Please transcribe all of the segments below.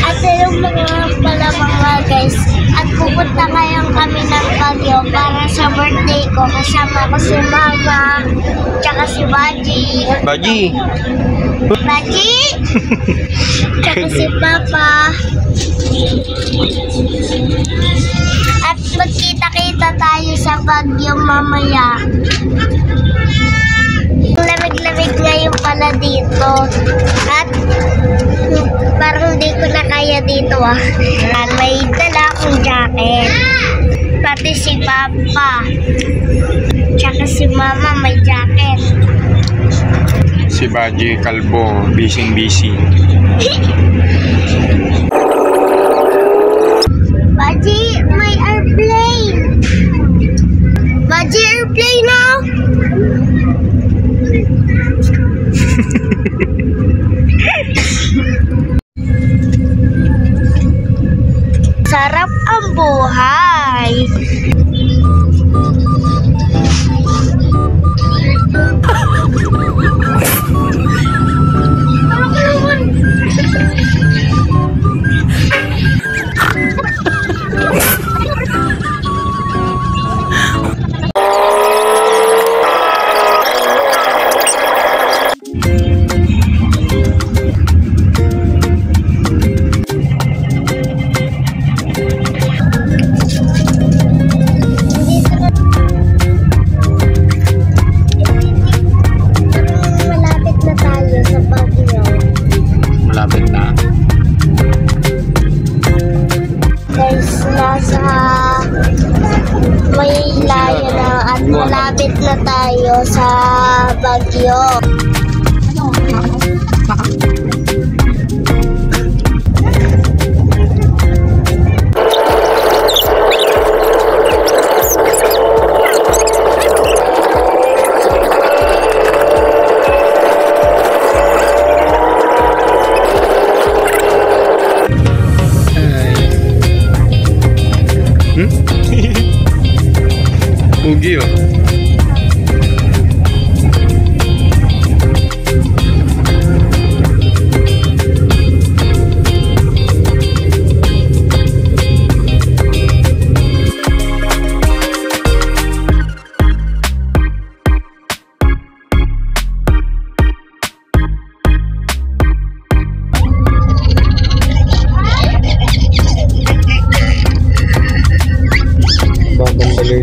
At yung mga guys, at pupunta ngayon kami ng Baguio para sa birthday ko. Kasama ko si Mama, tsaka si Baji. Baji! Baji! Tsaka si Papa. At magkita-kita tayo sa Baguio mamaya. Lamig-lamig ngayon pala dito. At parang hindi ko na kaya dito At may dala akong jacket. Pati si Papa. Tsaka si Mama may jacket. Si Baji kalbo, busy. Baji, may airplane. Baji, airplane now. Sarap ang buhay. Malapit na tayo sa Baguio. Pugi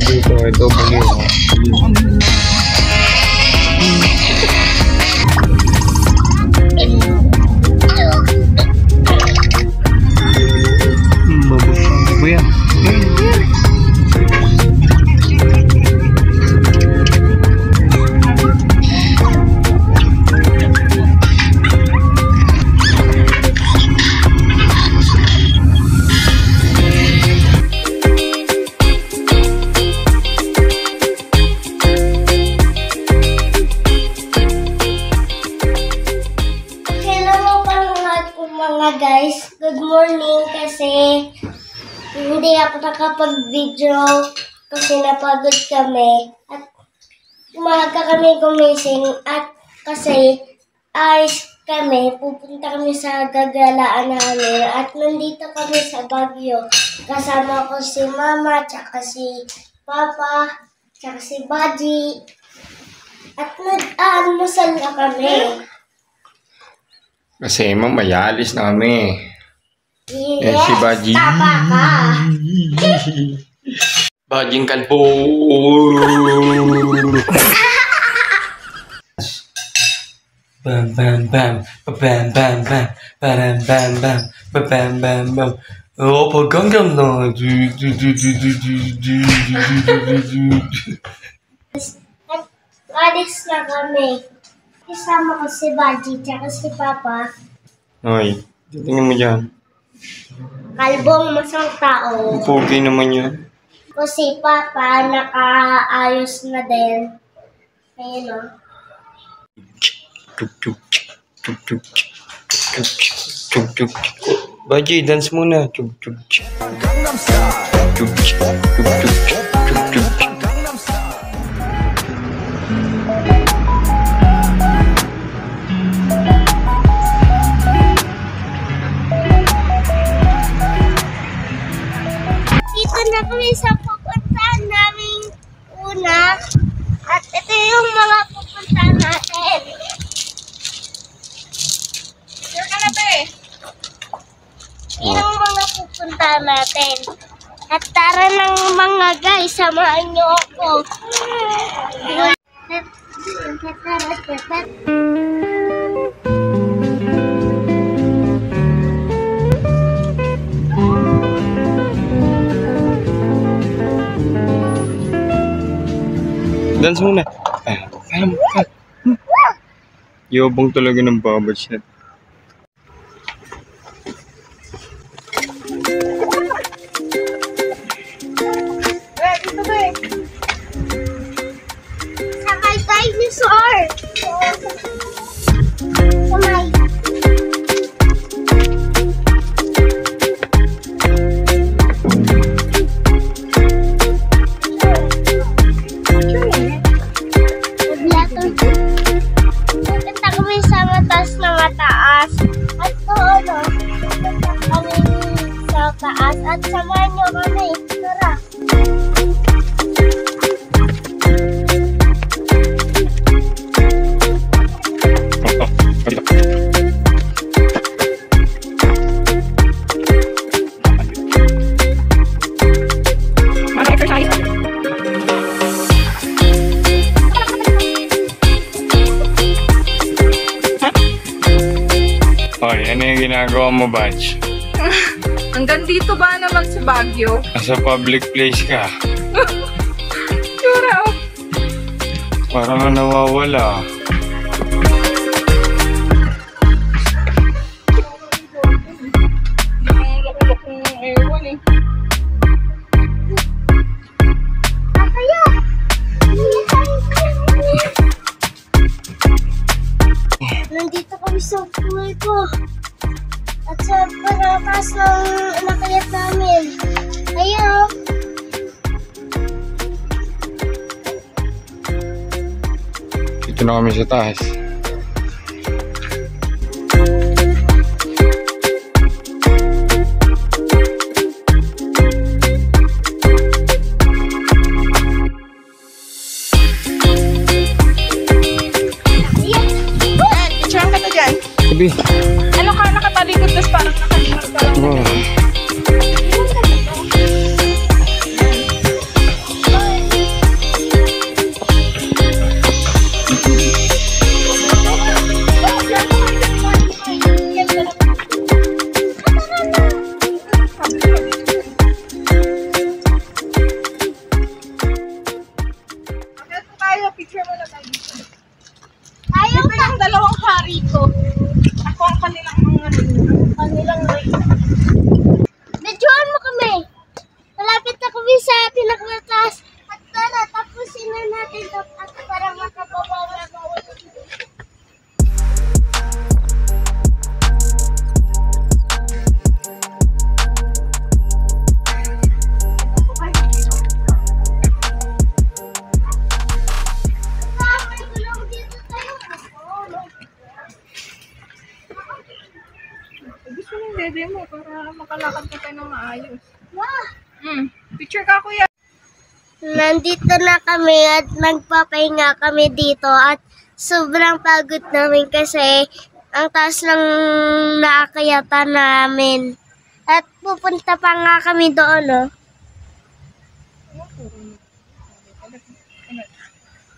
dito, ito Baguio. Mabusang ba yan? Guys, good morning kasi hindi ako nakapag-video kasi napagod kami at umaga kami gumising at kasi ayos kami, pupunta kami sa gagalaan namin at nandito kami sa Baguio. Kasama ko si Mama, tsaka si Papa, tsaka si Baji at nag-aanusal na kami. Kasi mamaya alis na kami. Yes, si Baji. tama ka. Bajing kalbo. Bam bam bam, bam bam bam, bam bam bam, bam bam bam. Oh, Gangnam na. Alis na kami. Kasama ko si Baji tsaka si Papa. Hoy, tingnan mo dyan. Kalbong masang tao. Pogi naman yan. Ko si Papa nakaayos na din. Ayun o. Baji, dance muna. pupunta natin. At tara ng mga guys, samahan niyo ako. Dance muna. Yobong talaga ng babat siya. Sakay dinosaur! Sakay. Punta kami sa mataas na mataas. At doon, punta kami sa taas. At samahan niyo kami. Tara. Hoy, ano yung ginagawa mo, Badge? Hanggang dito ba naman sa Baguio? Nasa public place ka. Sure, oh. Parang nga nawawala. Ewan eh. Kaya. Nandito kami sa pool ko. At sa paratas ng nakayat namin. Ayaw. Dito na kami sa taas. Picture ka na dyan. Sabi. Ano ka nakatalikod tapos parang nakalimar ka lang. Wow. Picture mo na tayo. Ayaw Ito yung dalawang hari ko. Ako ang kanilang mga kanilang Medyoan mo kami. Malapit na kami sa pinakamataas. At tara, tapusin na natin ito at para makababawa na bawal. gusto ng dede mo para makalakad ka tayo ng maayos. Wow. Picture ka, kuya. Nandito na kami at nagpapahinga kami dito at sobrang pagod namin kasi ang taas lang naakayatan namin. At pupunta pa nga kami doon, no?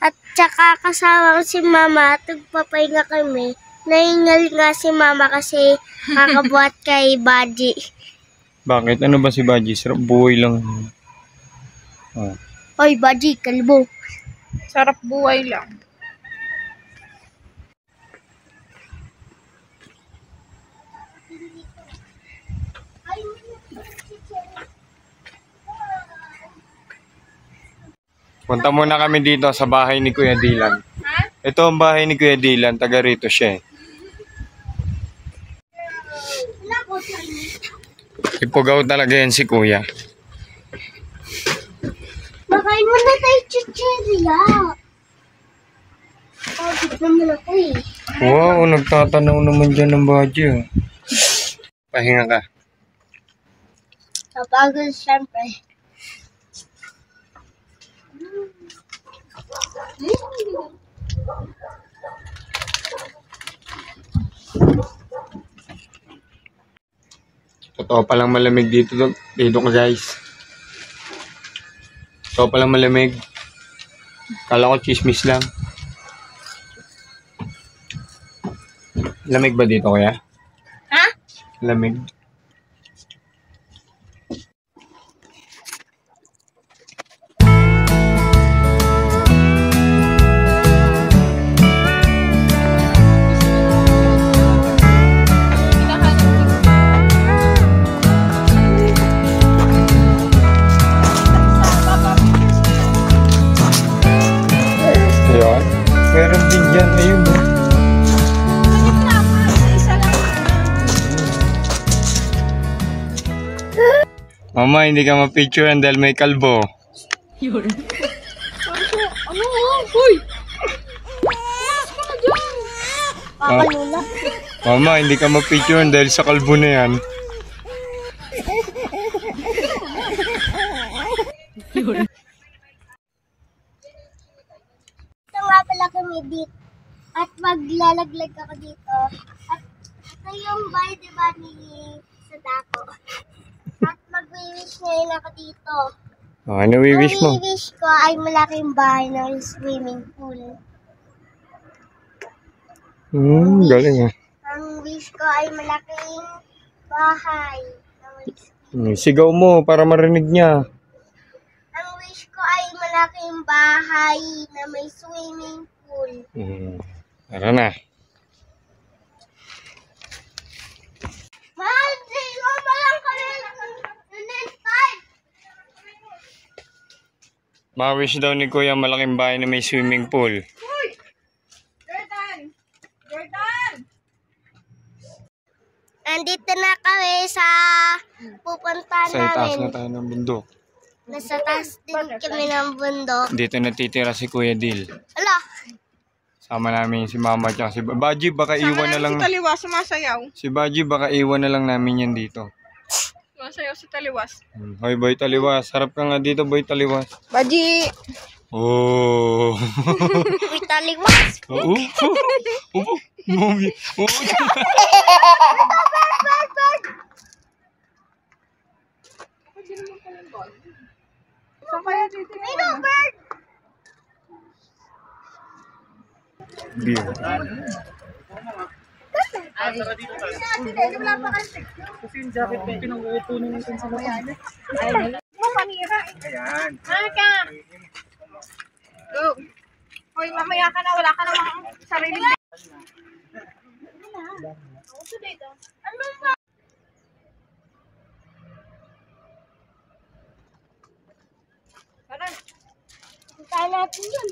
At tsaka kasama ko si mama at nagpapahinga kami. Nahingal nga si mama kasi kakabuhat kay Baji. Bakit? Ano ba si Badge? Sarap buhay lang. Oh. Hoy, Baji, kalbo. Sarap buhay lang. Punta muna kami dito sa bahay ni Kuya Dylan. Ha? Ito ang bahay ni Kuya Dylan. Taga rito siya eh. Ipugaw talaga yan si Kuya. Makain mo na tayo chicheria. Pagod naman ako eh. Wow, nagtatanaw naman dyan ng Badge. Oh. Pahinga ka. Napagod siyempre. Totoo palang malamig dito ka guys. Totoo palang malamig. Kala ko chismis lang. Lamig ba dito kaya? Ha? Lamig. Ayan. Meron din dyan. Ayun. Mama, hindi ka ma-picturean dahil may kalbo. Yun. Ano? Uy! Pumas ka na dyan! Pakalula. Mama, hindi ka ma-picturean dahil sa kalbo na yan. Yun. Ito nga pala kami dito. At maglalaglag ako dito. At ito yung bahay, diba, ni Sadako. At mag-wish ngayon ako dito. Oh, ano wish mo? Ang wish ko ay malaking bahay na may swimming pool. Galing ah. Ang wish ko ay malaking bahay na may swimming pool. Sigaw mo para marinig niya. Ang wish ko ay malaking bahay na may swimming pool. Tara na. Mahal, sino ba lang kami nanintay? Ma-wish daw ni Kuya malaking bahay na may swimming pool. Uy! Jordan! Jordan! Andito na kami sa pupuntahan Sa itaas namin. na tayo ng bundok. Nasa taas din kami ng bundok. Dito natitira si Kuya Dil. Ala, Sama namin si Mama at si Baji. Baka iwan na lang. Si Taliwas, sumasayaw. Si Baji, baka iwan na lang namin yan dito. Sumasayaw si Taliwas. Hoy, Boy Taliwas. Harap ka nga dito, Boy Taliwas. Baji! Oh. may taliwas. Oo. Oo. Mami. Oo. Saan kaya dito? Ayun, bird. Beer. Manira. Ayan. Maka! Go! Hoy, mamaya ka na. Wala ka namang sarili. Ano ba? Tara. Puntahan natin yun.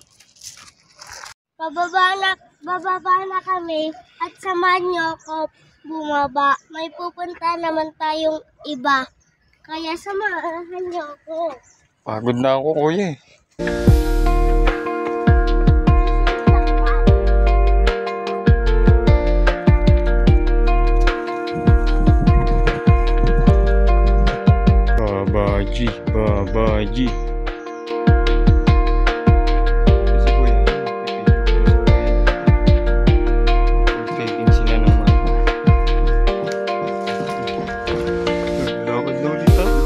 Bababa na kami at samahan niyo ako bumaba. May pupunta naman tayong iba. Kaya samahan niyo ako. Pagod na ako, Kuya. Babaji, Babaji. Si Kuya, taping sila naman. Lakad na ulit ako.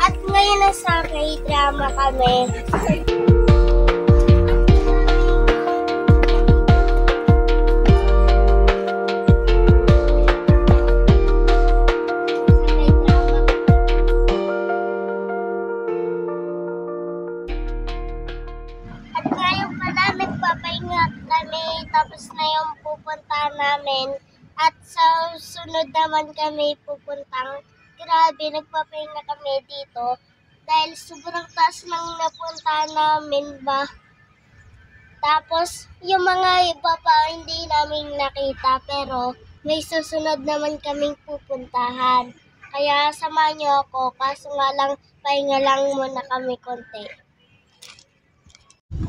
At ngayon nasa K-drama kami. At ngayon pala nagpapahinga kami, tapos na yung pupuntahan namin. At sa sunod naman kami pupuntang, grabe, nagpapahinga kami dito. Dahil sobrang taas ng napuntahan namin ba. Tapos yung mga iba pa hindi namin nakita, pero may susunod naman kaming pupuntahan. Kaya samahan niyo ako, kaso nga lang, pahinga lang muna kami konti.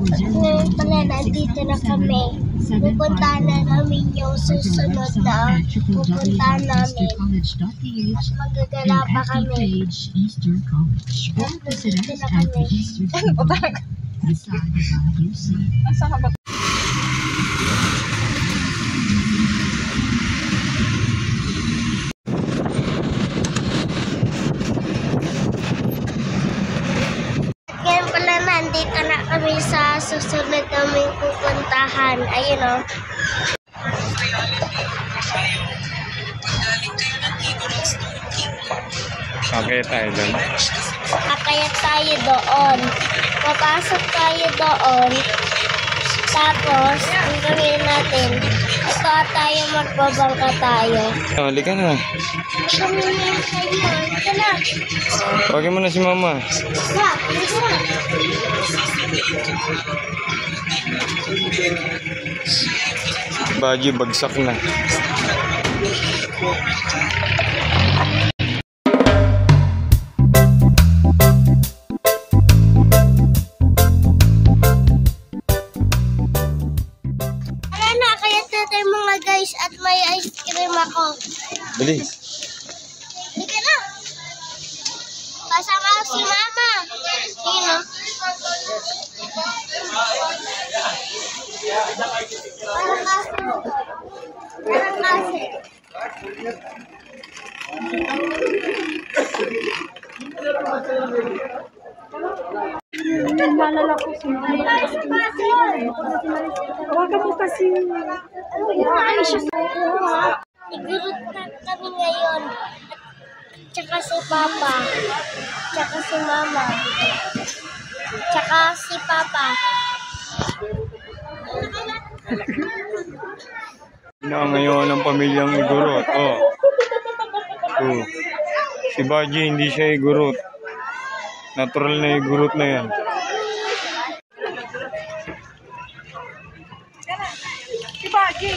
Ngayon pala, nandito na kami. Pupuntahan na namin yung susunod na pupuntahan namin. At magagala pa kami. At nandito na kami. Ano ba talaga? Nasaan ka ba? Ngayon pala nandito na kami sa susunod naming pupuntahan. Ayun o. Okay tayo doon. Kakayat tayo doon. Papasok tayo doon. Tapos, ang gawin natin, ito tayo magbabangka tayo. Halika na. Ito mo na sa'yo. Ito na. Tawagin mo na si mama. Ma, ito na. Baji, bagsak na. Tara na, kayat natin mga guys at may ice cream ako. Dali. Sige na. Kasama ko si mama. Sino? Parang kasi. Nalala ko si Huwag mo kasi. Igurot na kami ngayon. Tsaka si Papa. Tsaka si Mama. Tsaka si Papa. Na ngayon ang pamilyang igurot. Oh. Oh. Si Baji hindi siya igurot. Natural na igurot na yan. Si Baji.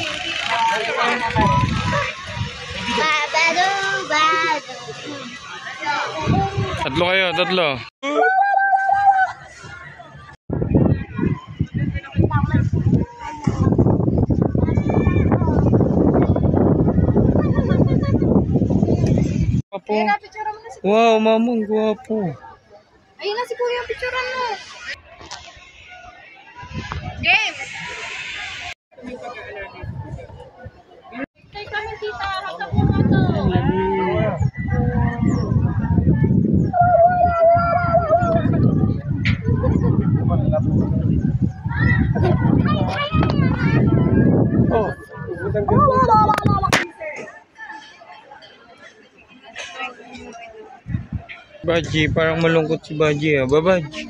Babado, bado. Tatlo kayo, tatlo. Guwapo. Ayun na, picture mo na si... Wow, mamong guwapo. Ayun na si Kuya, picture mo. Game! Kay kami tita, hatap mo nga to. Oh. Baji, parang malungkot si Baji ah. Babaji.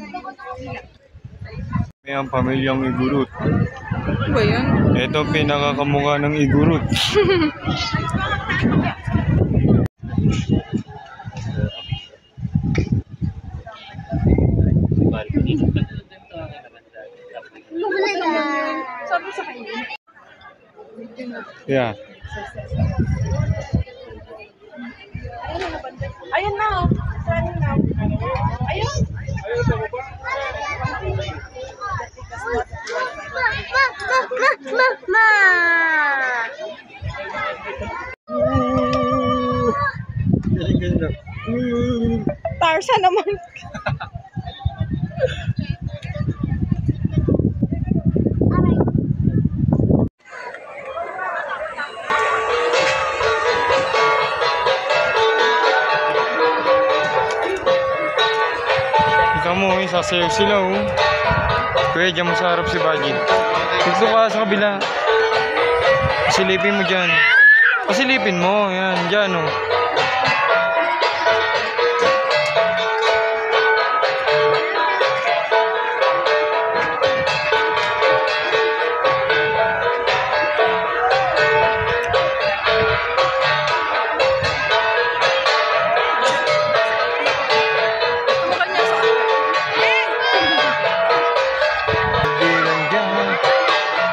May ang pamilyang igurut. Ano ba yun? Ito ang pinakakamukha ng igurut. Sabi sa kanya. Yeah. Ayun na, oh. Saan na? Ayun. Ma! Tarzan naman. Kamu, sasayaw sila oh. Kuya, dyan mo sa harap si Baji. Dito ka sa kabila. Pasilipin mo dyan. Pasilipin mo, yan, dyan oh.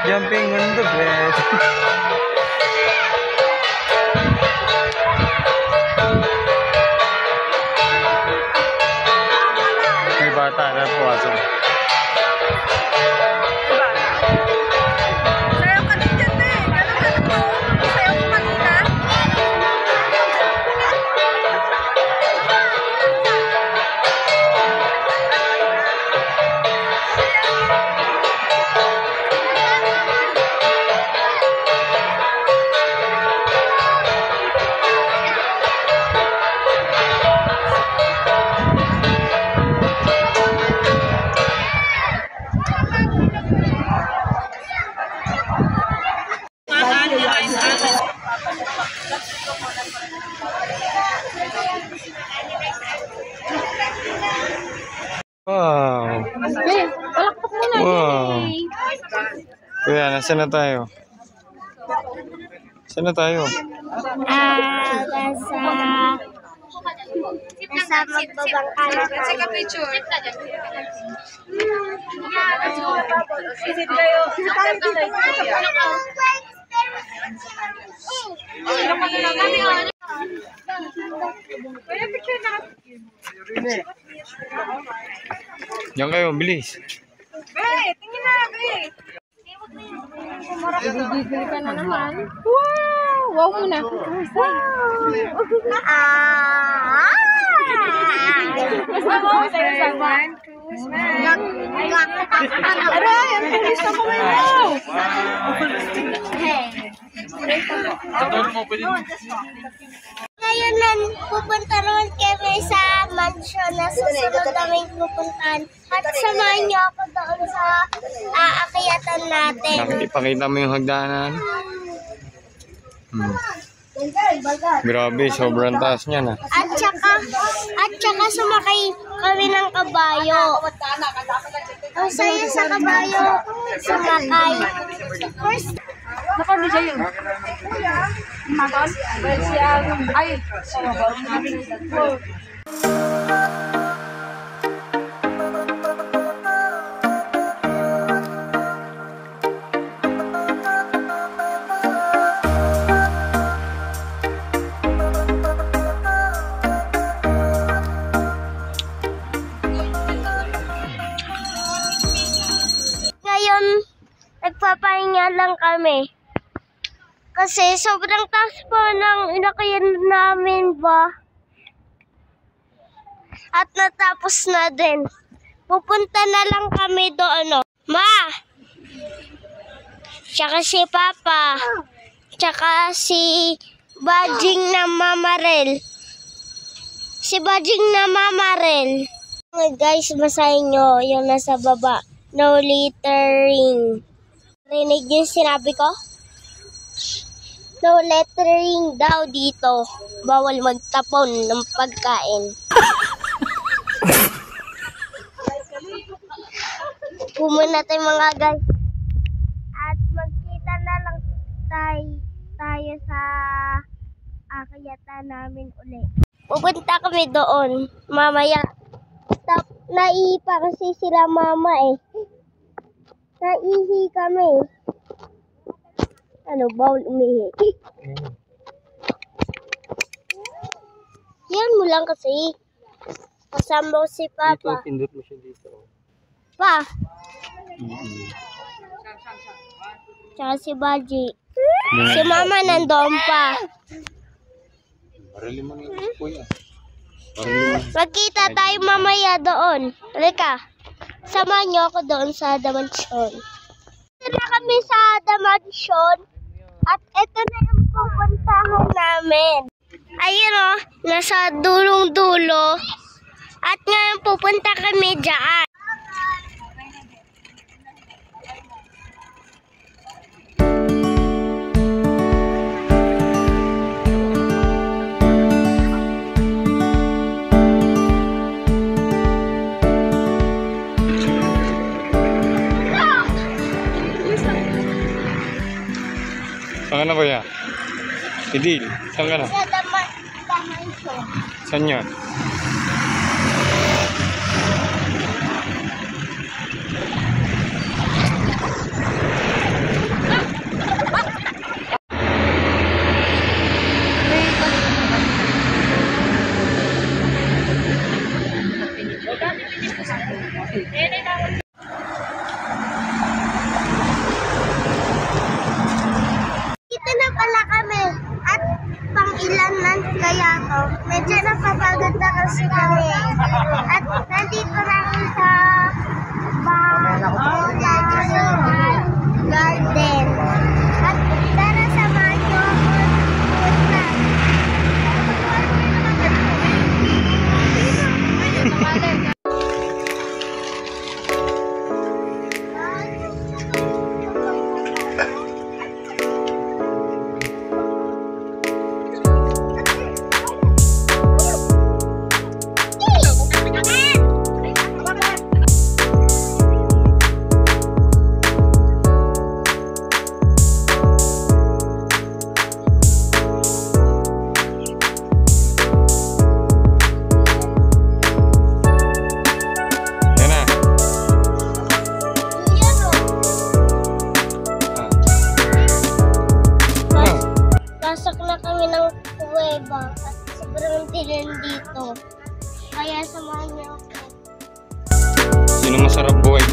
Jumping on the bed. Palakpak mo na. Wow. Kuya, nasa na tayo? Saan na tayo? Nasa magbabangka na kami. Take a picture. Visit kayo. Diyan kayo, bilis. Tingin na, Bigigil ka na naman. Wow! Wow muna. Aray, ang bilis na kumayaw. Ngayon nan, pupunta naman kami sa mansion na susunod namin pupuntahan. At samahan niyo ako doon sa aakyatan natin. Ipakita mo yung hagdanan. Grabe, sobrang taas niya na. At saka sumakay kami ng kabayo. Ang saya sa kabayo, sumakay. First, Naka-video yun. Magal? Ay, ngayon, nagpapahinga lang kami. Kasi sobrang taas po ng inakayan namin ba. At natapos na din. Pupunta na lang kami doon. Ma! Tsaka si Papa. Tsaka si Bajing na Mamarel. Si Bajing na Mamarel. Guys, basahin nyo yung nasa baba. No littering. Rinig yung sinabi ko? No lettering daw dito. Bawal magtapon ng pagkain. Pumunta tayo mga guys. At magkita na lang tayo sa akyatan namin uli. Pupunta kami doon. Mamaya. Naihi kasi sila mama eh. Naihi kami. Ano, bawal umihi. Yan mo lang kasi. Kasama ko si Papa. Pindot mo siya dito. Pa. Tsaka si Baji. Si Mama nandoon pa. Parali mo na kuya. Magkita tayo mamaya doon. Halika. Samahan niyo ako doon sa Damansion. Ito na kami sa Damansion. At ito na yung pupuntahan namin. Ayun o, nasa dulong-dulo. At ngayon pupunta kami dyan. Saan ka na kuya? Idil, saan ka na? Sa Damansion. Saan yan? Dito na pala kami. At pang-ilan na kaya to. Medyo napapagod na kasi kami. At nandito na kami sa garden. At tara samahan niyo ako punta.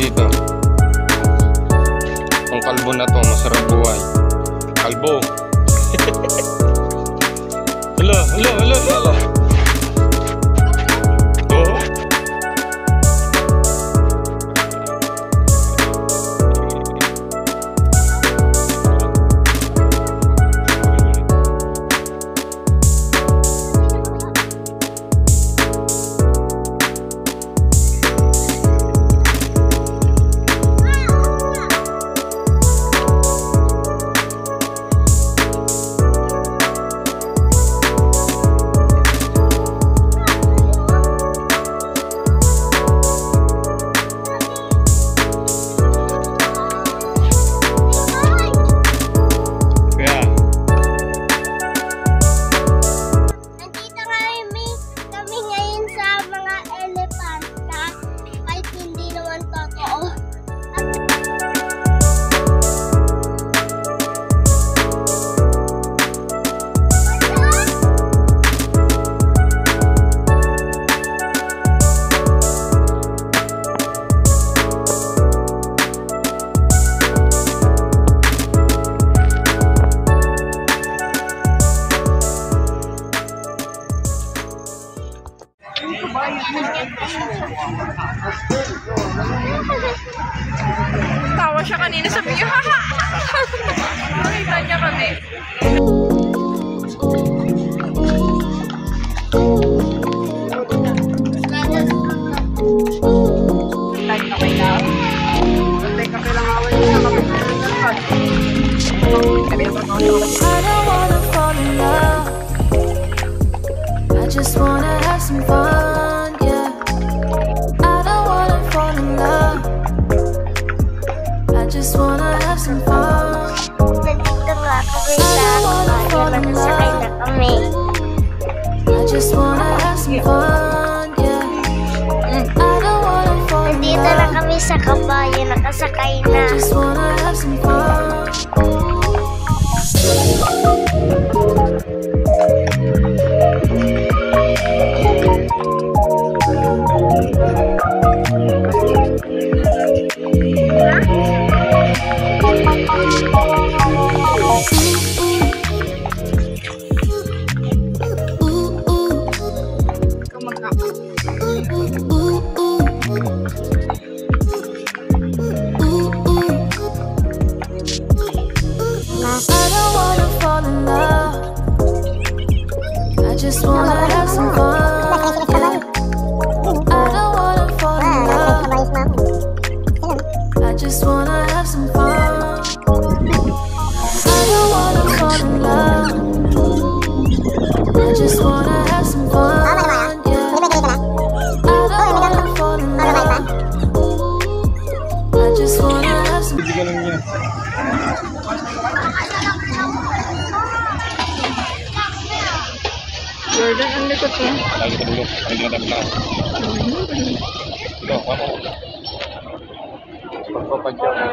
dito. Ang kalbo na to, masarap buhay. Kalbo. Hala. Oh. Tawa siya kanina, sabi niya, haha! Nakita niya kami. I don't wanna fall in love. I just wanna have some fun, yeah. I don't wanna fall in love. I just wanna have some fun. Nandito nga kami sa bayan, nakasakay na kami. I just wanna have some fun, yeah. I don't wanna fall in Nandito na love. kami sa kabayo, nakasakay na. I just wanna have some fun. I don't wanna fall in love. I just wanna have some fun, yeah. I don't wanna fall in love. I just wanna have some fun. I don't wanna fall in love. I just wanna have some fun, yeah. I don't wanna fall in love. I just wanna have some Hindi ka lang niya. Jordan, ang likot mo. Lagi ka dulu. Lagi ka dulu. Ito, ako. Pagpapadya ko.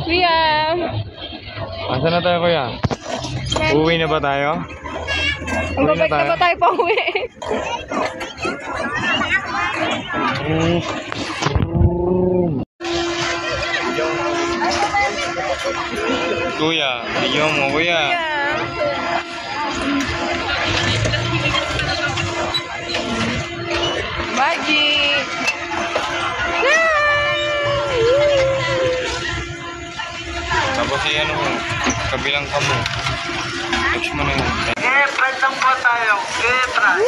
Kuya! Asan na tayo, kuya? Uwi na ba tayo? Ang babalik na ba tayo pa uwi? Kuya, ayaw mo, kuya. Magic! Tapos ano mo, kabilang kamo. Touch mo na yun. Try lang po tayo. Try.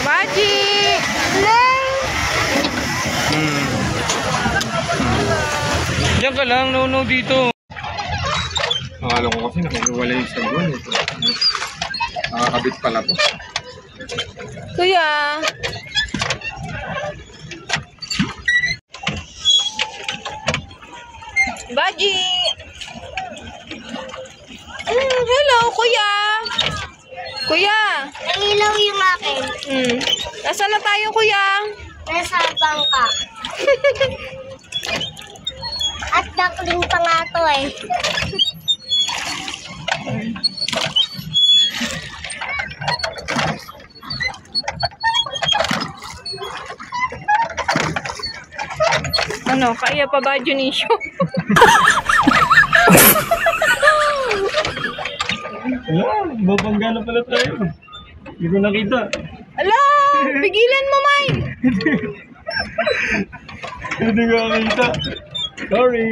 Magic! Diyan ka lang, no dito. Akala ko kasi nakiwala yung sabon. Nakakabit pala to. Kuya! Magic! Hello, kuya! Kuya! Nangilaw yung akin. Nasaan na tayo, kuya? Nasa bangka. At duckling pa nga to eh. Ano, kaya pa ba, Dionisio? Wala, babangga na pala tayo. Hindi ko nakita. Ala, pigilan mo, Mike! Hindi ko nakita. Sorry.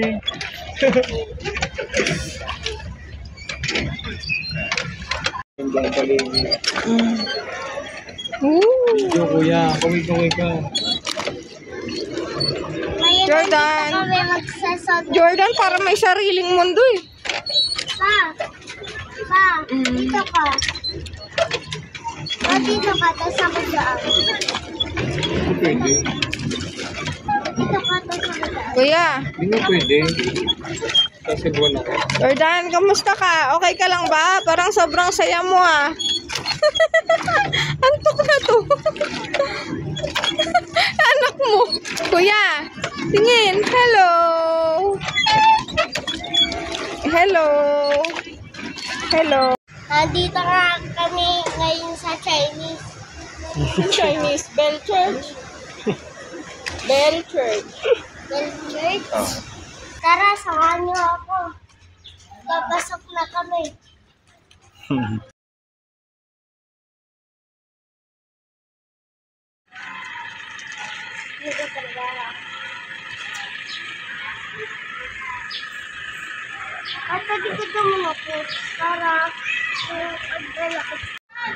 Yo, kuya. Kuwi ka. Ngayon Jordan. nandito kami magsasod. Jordan, para may sariling mundo eh. Pa, dito ka. Dito ka, tapos ako dyan. Pwede. Dito ka, tapos ako dyan. Kuya, Hindi nga pwede. Kasi buwan ako. Jordan, kamusta ka? Okay ka lang ba? Parang sobrang saya mo ah. Antok na to. Anak mo. Kuya, tingin. Hello. Hello. Hello. Nandito nga kami ngayon sa Chinese. Chinese Bell Church. Bell Church. Bell Church. Tara, samahan niyo ako. Papasok na kami. Dito talaga. At dito ka muna po. Para pagdala ko.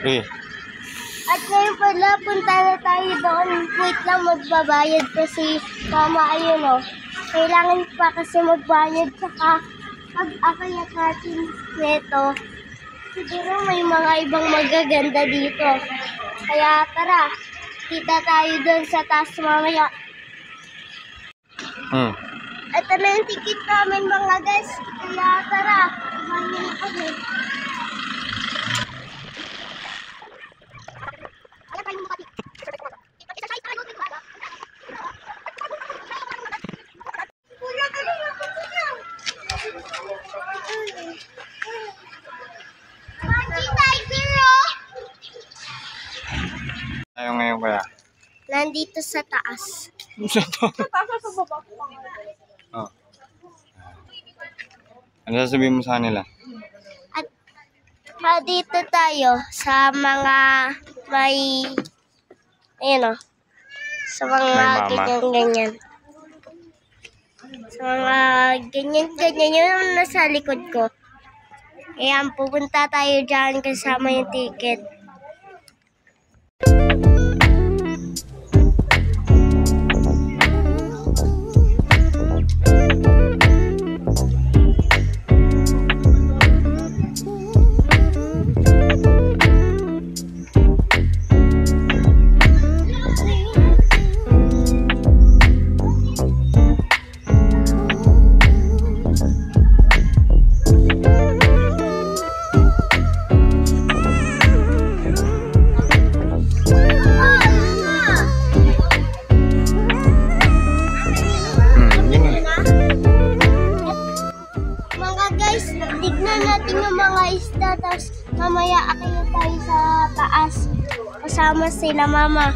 Eh, At ngayon pala, punta na tayo doon. Wait lang, magbabayad kasi mama, ayun o. Kailangan pa kasi magbayad saka pag-akayat natin neto. Siguro may mga ibang magaganda dito. Kaya tara, kita tayo doon sa taas mamaya. Ito na yung ticket namin mga guys. Kaya tara, kumain na kami. tayo ngayon kaya. Nandito sa taas. Sa to. Oh. Ano sasabihin mo sa kanila? At dito tayo sa mga may, ayun o, sa mga May mama. ganyan-ganyan. Sa mga ganyan-ganyan yung nasa likod ko. Ayan, pupunta tayo dyan kasama yung ticket. Mga guys, tignan natin yung mga isda, tapos mamaya akyat tayo sa taas. Kasama sila mama.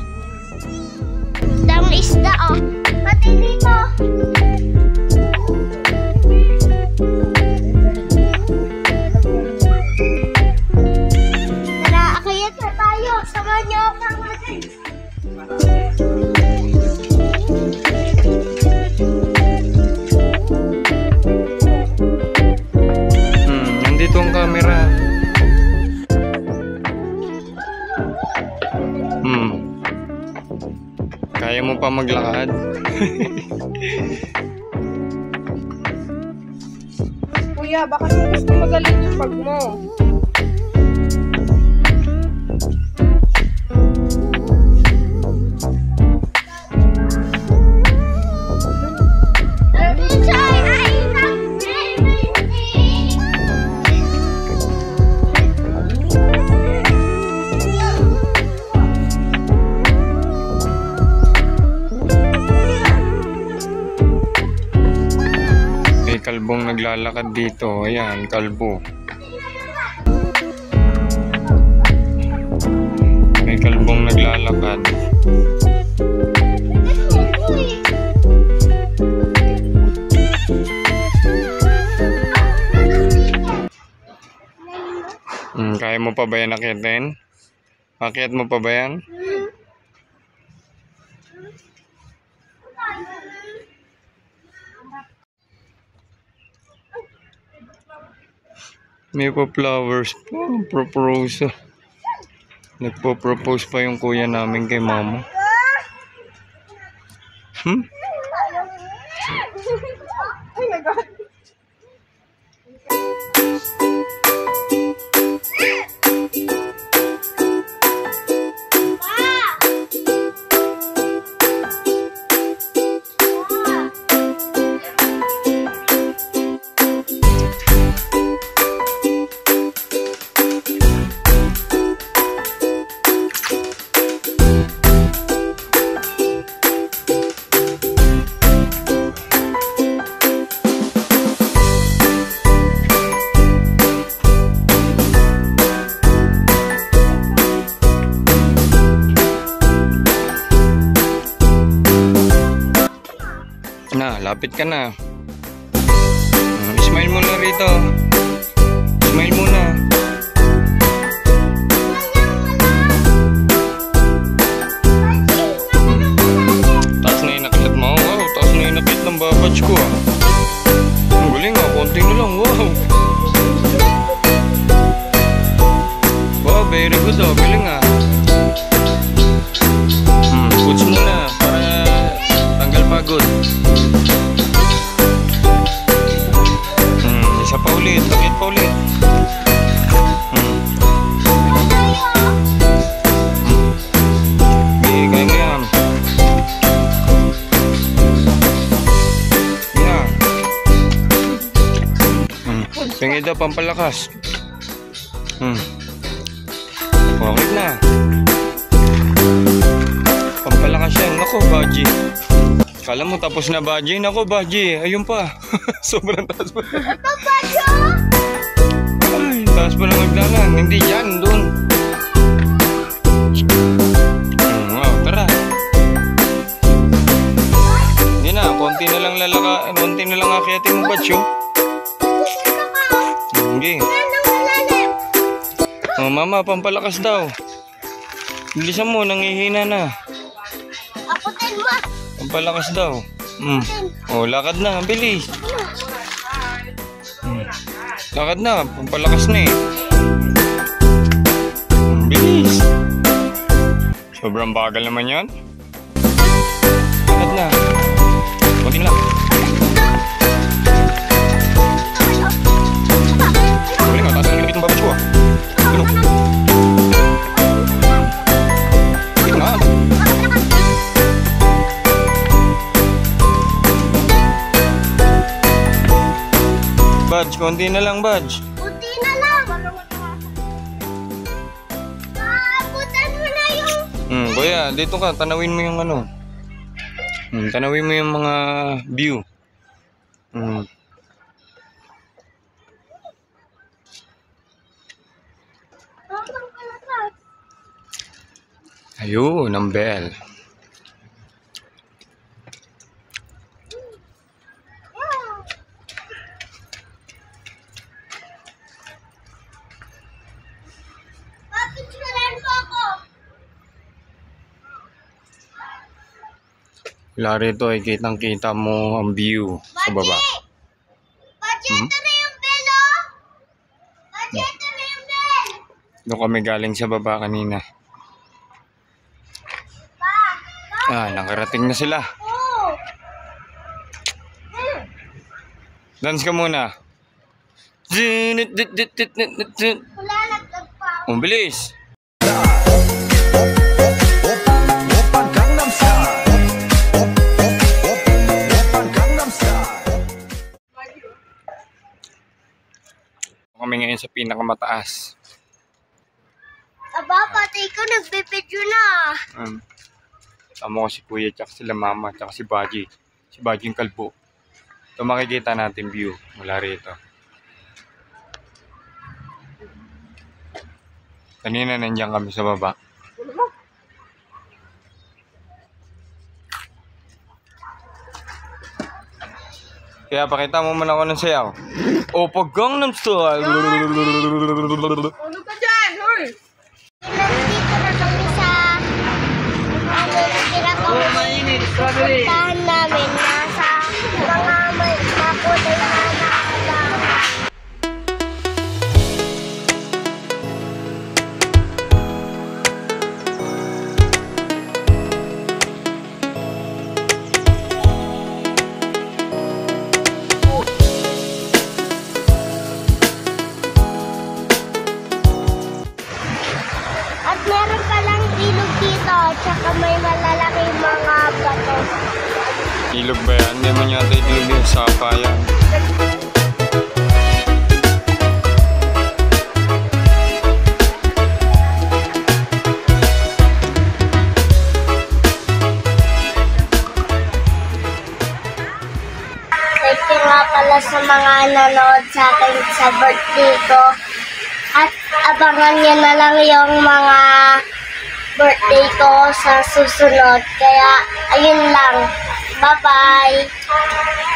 Dami isda oh. Pati dito. Tara, akyat na tayo. Samahan niyo ako mga guys. Nandito ang camera. Kaya mo pa maglakad? Kuya, baka mo gusto magaling yung pag mo. May kalbong naglalakad dito. Ayan, kalbo. May kalbong naglalakad. Kaya mo pa ba yan akitin? Akit mo pa ba yan? May pa flowers pa. Propose. Nagpo-propose pa yung kuya namin kay mama. Hmm? Oh my God. Na, lapit ka na. Smile muna rito. Smile muna. Taas na yung nakit mo. Wow, taas na yung nakit ng babats ko ah. Ang galing ah, konti na lang. Wow. Wow, very good ah. Galing ah. Puts muna para tanggal pagod. Isa pa ulit, takit pa ulit. Kaya mo yan. Yan. Tingin daw pampalakas. Okay na. Pampalakas yan. Naku, Baji. Kala mo tapos na, Baji. Naku, Baji. Ayun pa. Sobrang taas pa. Ay, taas pa na magdalan. Hindi dyan, doon. Wow, tara. Hindi na, konti na lang konti na lang akyatin mo, Bacho. Hindi. Oh, mama, pampalakas daw. Bilisan mo, nangihina na. Akutin mo. Pampalakas daw. Oh, lakad na, bilis. Lakad na, pampalakas na eh. Bilis. Sobrang bagal naman yan. Lakad na. Kunti lang. Galing nga, taas ang nilipit ng babas ko ah. Ano? Galing nga. Badge, konti na lang, Badge. Kunti na lang. Abutan mo na yung... Kuya, dito ka, tanawin mo yung ano. Tanawin mo yung mga view. Ayun, ang bell. Papicturean mo ako. Wala rito ay kitang-kita mo ang view sa baba. Baji, ito na yung bell, oh. Baji, ito na yung bell. Doon kami galing sa baba kanina. Nakarating na sila. Oh. Dance ka muna. Wala, nagtag pa. Oh, bilis. Kami ngayon sa pinakamataas. Aba, pati ko nagbibidyo na. Tama ko si Kuya, tsaka sila Mama, tsaka si Baji. Si Baji yung kalbo. Ito makikita natin view mula rito. Kanina nandiyan kami sa baba. Kaya pakita mo man ako ng sayaw. Opo, Gangnam Style. Ano ka dyan? Hoy! Nandito na kami sa pinakapuntahan namin. Nasa mga may makulay na nakakalaman. At meron palang ilog dito, tsaka may malalaking mga bato. Ilog ba yan? Hindi mo yata ilog yung sapa yan. Thank you nga pala sa mga nanood sa akin sa birthday ko. At abangan niyo na lang yung mga birthday ko sa susunod. Kaya, ayun lang. Bye-bye!